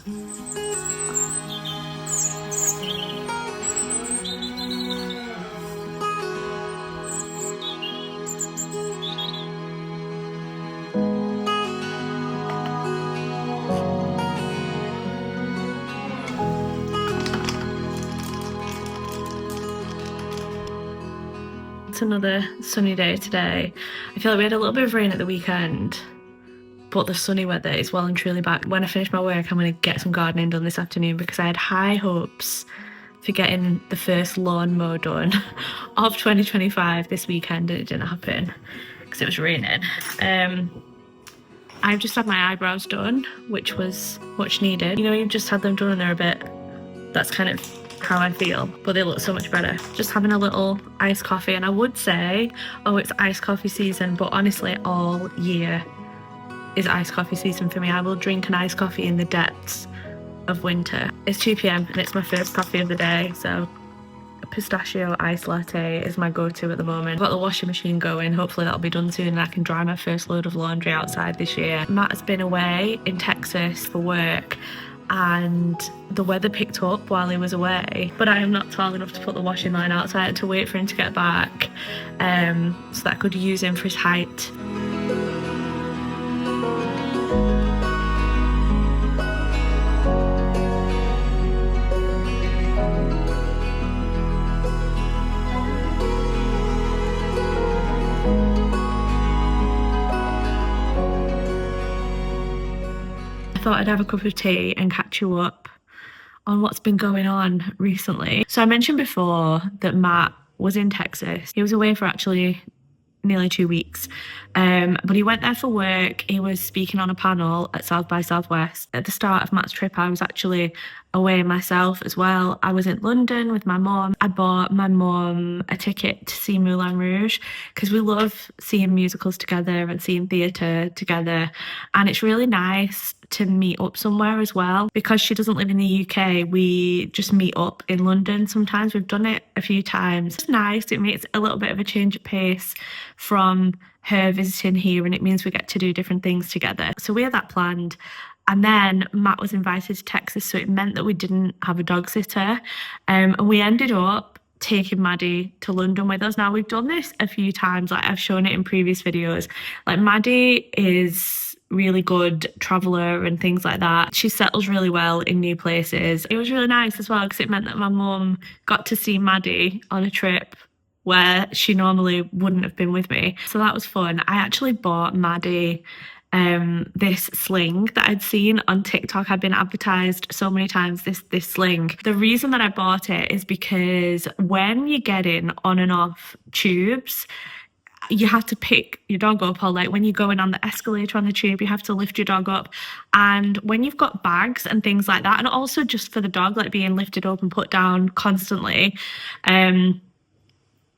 It's another sunny day today. I feel like we had a little bit of rain at the weekend, but the sunny weather is well and truly back. When I finish my work, I'm going to get some gardening done this afternoon because I had high hopes for getting the first lawn mow done of 2025 this weekend, and it didn't happen because it was raining. I've just had my eyebrows done, which was much needed. You know, you've just had them done and they're a bit, that's kind of how I feel, but they look so much better. Just having a little iced coffee, and I would say, oh, it's iced coffee season, but honestly, all year is iced coffee season for me. I will drink an iced coffee in the depths of winter. It's 2 p.m. and it's my first coffee of the day, so a pistachio iced latte is my go-to at the moment. I've got the washing machine going, hopefully that'll be done soon and I can dry my first load of laundry outside this year. Matt has been away in Texas for work and the weather picked up while he was away, but I am not tall enough to put the washing line out, so I had to wait for him to get back so that I could use him for his height. I thought I'd have a cup of tea and catch you up on what's been going on recently. So I mentioned before that Matt was in Texas. He was away for actually nearly 2 weeks, but he went there for work. He was speaking on a panel at South by Southwest. At the start of Matt's trip, I was actually away myself as well. I was in London with my mom. I bought my mom a ticket to see Moulin Rouge because we love seeing musicals together and seeing theatre together, and it's really nice to meet up somewhere as well. Because she doesn't live in the UK, we just meet up in London sometimes. We've done it a few times. It's nice. It makes a little bit of a change of pace from her visiting here, and it means we get to do different things together. So we had that planned. And then Matt was invited to Texas, so it meant that we didn't have a dog sitter. And we ended up taking Maddie to London with us. Now, we've done this a few times, like I've shown it in previous videos. Like, Maddie is really good traveller and things like that. She settles really well in new places. It was really nice as well because it meant that my mum got to see Maddie on a trip where she normally wouldn't have been with me. So that was fun. I actually bought Maddie this sling that I'd seen on TikTok. Had been advertised so many times, this sling. The reason that I bought it is because when you're getting on and off tubes, you have to pick your dog up, or like when you're going on the escalator on the tube, you have to lift your dog up. And when you've got bags and things like that, and also just for the dog, like being lifted up and put down constantly,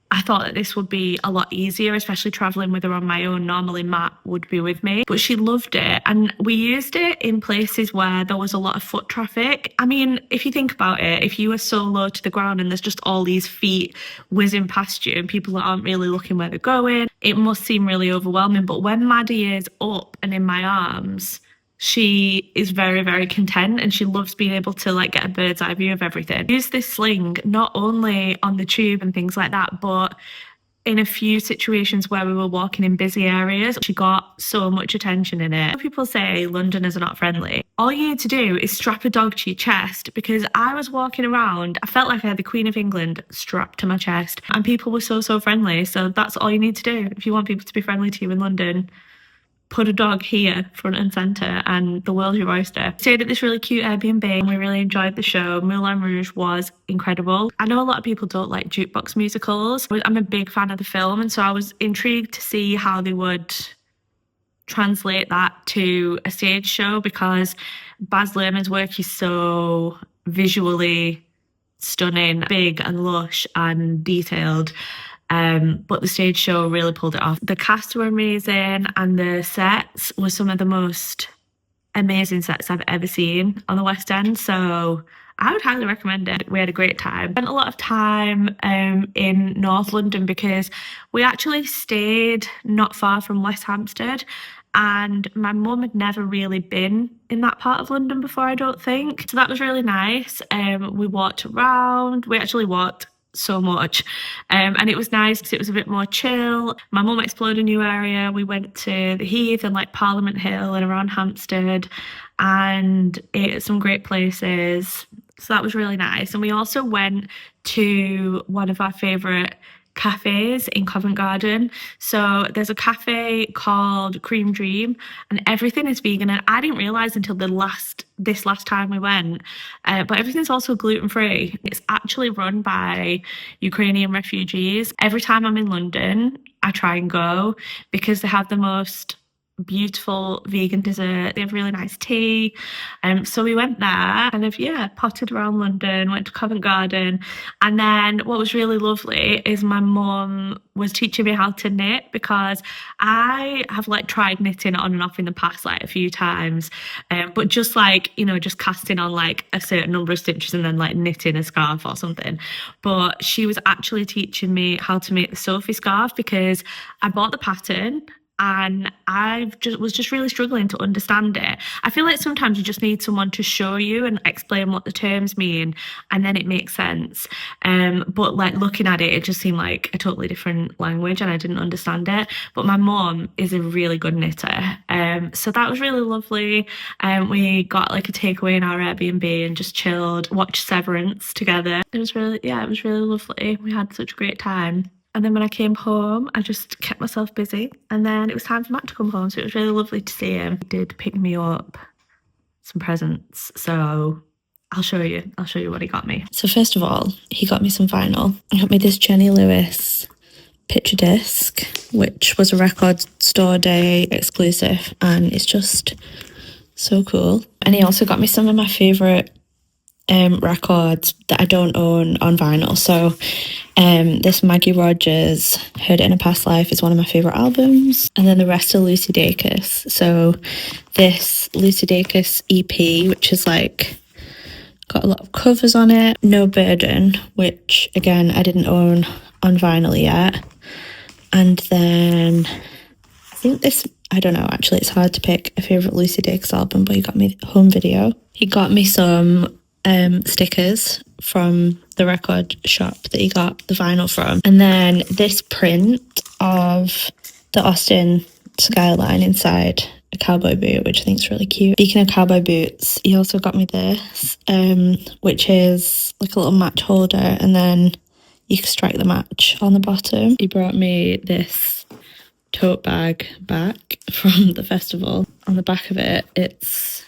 I thought that this would be a lot easier, especially traveling with her on my own. Normally Matt would be with me, but she loved it. And we used it in places where there was a lot of foot traffic. I mean, if you think about it, if you were so low to the ground and there's just all these feet whizzing past you and people aren't really looking where they're going, it must seem really overwhelming. But when Maddie is up and in my arms, she is very, very content, and she loves being able to like get a bird's eye view of everything. Use this sling not only on the tube and things like that, but in a few situations where we were walking in busy areas. She got so much attention in it. People say Londoners are not friendly. All you need to do is strap a dog to your chest, because I was walking around, I felt like I had the Queen of England strapped to my chest, and people were so friendly. So that's all you need to do if you want people to be friendly to you in London. Put a dog here front and centre and the world's your oyster. Stayed at this really cute Airbnb and we really enjoyed the show. Moulin Rouge was incredible. I know a lot of people don't like jukebox musicals. I'm a big fan of the film, and so I was intrigued to see how they would translate that to a stage show, because Baz Luhrmann's work is so visually stunning, big and lush and detailed. But the stage show really pulled it off. The cast were amazing, and the sets were some of the most amazing sets I've ever seen on the West End. So I would highly recommend it. We had a great time. Spent a lot of time in North London because we actually stayed not far from West Hampstead, and my mum had never really been in that part of London before, I don't think. So that was really nice. We walked around. We actually walked so much, and it was nice because it was a bit more chill. My mum explored a new area. We went to the Heath and like Parliament Hill and around Hampstead and ate at some great places. So that was really nice. And we also went to one of our favourite cafes in Covent Garden. So there's a cafe called Cream Dream and everything is vegan. And I didn't realise until this last time we went, but everything's also gluten free. It's actually run by Ukrainian refugees. Every time I'm in London, I try and go because they have the most beautiful vegan dessert. They have really nice tea. So we went there and potted around London, went to Covent Garden. And then what was really lovely is my mum was teaching me how to knit because I have like tried knitting on and off in the past like a few times. But just like, just casting on like a certain number of stitches and then like knitting a scarf or something. But she was actually teaching me how to make the Sophie scarf because I bought the pattern and was just really struggling to understand it. I feel like sometimes you just need someone to show you and explain what the terms mean, and then it makes sense. But like looking at it, it just seemed like a totally different language, and I didn't understand it. But my mum is a really good knitter, so that was really lovely. We got like a takeaway in our Airbnb and just chilled, watched Severance together. It was really lovely. We had such a great time. And then when I came home, I just kept myself busy. And then it was time for Matt to come home. So it was really lovely to see him. He did pick me up some presents. So I'll show you what he got me. So first of all, he got me some vinyl. He got me this Jenny Lewis picture disc, which was a Record Store Day exclusive. And it's just so cool. And he also got me some of my favourite records that I don't own on vinyl. So this Maggie Rogers Heard It in a Past Life is one of my favourite albums, and then the rest are Lucy Dacus. So this Lucy Dacus EP, which is like got a lot of covers on it, No Burden, which again I didn't own on vinyl yet, and then I think this, I don't know, actually it's hard to pick a favourite Lucy Dacus album, but he got me Home Video. He got me some stickers from the record shop that he got the vinyl from, and then this print of the Austin skyline inside a cowboy boot, which I think is really cute. Speaking of cowboy boots, he also got me this, which is like a little match holder, and then you can strike the match on the bottom. He brought me this tote bag back from the festival. On the back of it, it's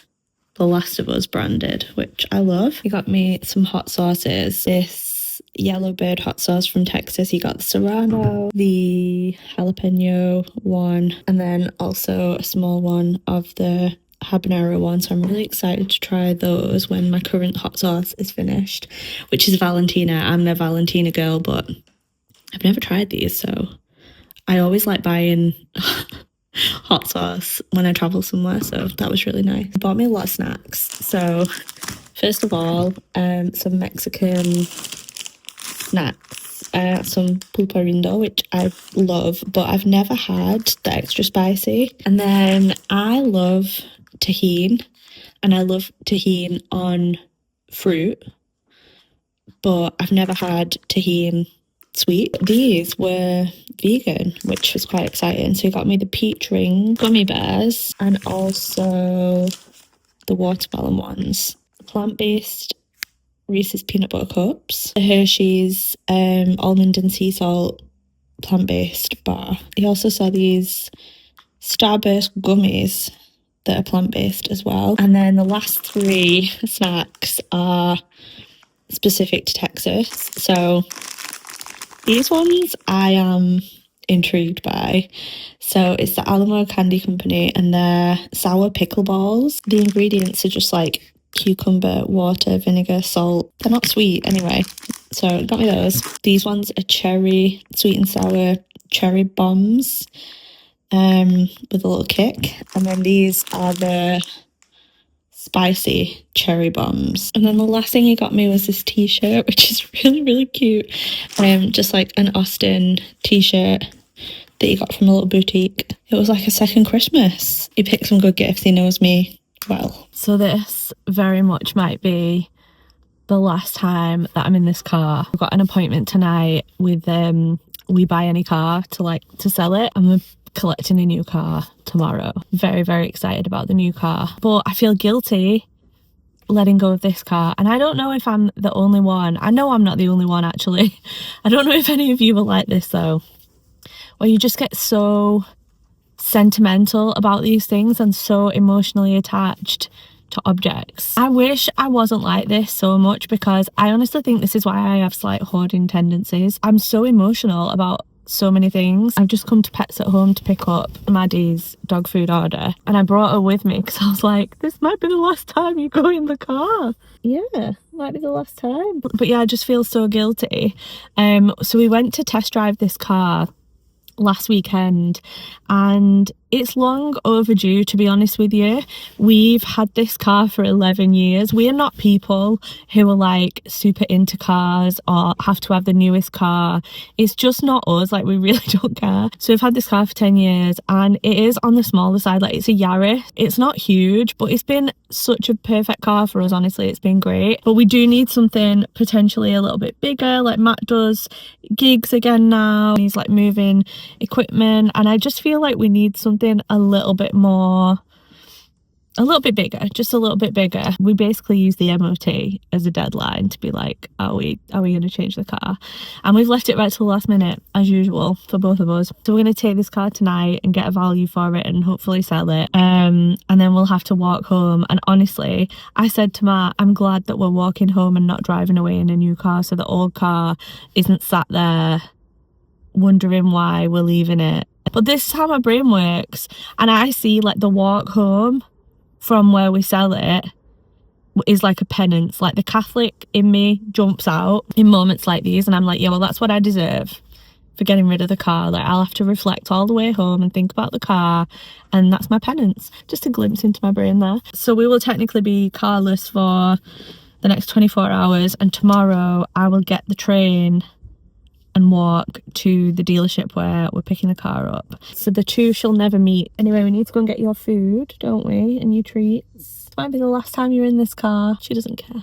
The Last of Us branded, which I love. He got me some hot sauces. This Yellowbird hot sauce from Texas. He got the Serrano, the jalapeno one, and then also a small one of the habanero one. So I'm really excited to try those when my current hot sauce is finished, which is Valentina. I'm a Valentina girl, but I've never tried these, so I always like buying hot sauce when I travel somewhere, so that was really nice. He bought me a lot of snacks. So first of all, some Mexican snacks, some pulparindo, which I love, but I've never had the extra spicy. And then I love tahini, and I love tahini on fruit, but I've never had tahini sweet. These were vegan, which was quite exciting. So he got me the peach ring gummy bears and also the watermelon ones. Plant-based Reese's peanut butter cups. The Hershey's almond and sea salt plant-based bar. He also saw these Starburst gummies that are plant-based as well. And then the last three snacks are specific to Texas. So these ones I am intrigued by. So it's the Alamo Candy Company and their sour pickle balls. The ingredients are just like cucumber, water, vinegar, salt. They're not sweet anyway. So got me those. These ones are cherry, sweet and sour cherry bombs with a little kick. And then these are the spicy cherry bombs. And then the last thing he got me was this t-shirt, which is really, really cute. Just like an Austin t-shirt that he got from a little boutique. It was like a second Christmas. He picked some good gifts. He knows me well. So this very much might be the last time that I'm in this car. I've got an appointment tonight with We Buy Any Car to sell it. I'm collecting a new car tomorrow. Very, very excited about the new car. But I feel guilty letting go of this car, and I don't know if I'm the only one. I know I'm not the only one, actually. I don't know if any of you are like this though, where you just get so sentimental about these things and so emotionally attached to objects. I wish I wasn't like this so much, because I honestly think this is why I have slight hoarding tendencies. I'm so emotional about so many things. I've just come to Pets at Home to pick up Maddie's dog food order, and I brought her with me because I was like, this might be the last time you go in the car. Yeah, might be the last time. But yeah, I just feel so guilty. So we went to test drive this car last weekend, and it's long overdue, to be honest with you. We've had this car for 11 years. We are not people who are like super into cars or have to have the newest car. It's just not us. Like, we really don't care. So we've had this car for 10 years, and it is on the smaller side. Like, it's a Yaris. It's not huge, but it's been such a perfect car for us. Honestly, it's been great. But we do need something potentially a little bit bigger. Like, Matt does gigs again now. He's like moving equipment, and I just feel like we need something a little bit bigger, just a little bit bigger. We basically use the MOT as a deadline to be like, are we going to change the car? And we've left it right till the last minute, as usual, for both of us. So we're going to take this car tonight and get a value for it and hopefully sell it, and then we'll have to walk home. And honestly, I said to Matt, I'm glad that we're walking home and not driving away in a new car, so the old car isn't sat there wondering why we're leaving it. But this is how my brain works, and I see like the walk home from where we sell it is like a penance. Like, the Catholic in me jumps out in moments like these, and I'm like, yeah, well, that's what I deserve for getting rid of the car. Like, I'll have to reflect all the way home and think about the car, and that's my penance. Just a glimpse into my brain there. So we will technically be carless for the next 24 hours, and tomorrow I will get the train and walk to the dealership where we're picking the car up. So the two shall never meet. Anyway, we need to go and get your food, don't we? And your treats. This might be the last time you're in this car. She doesn't care.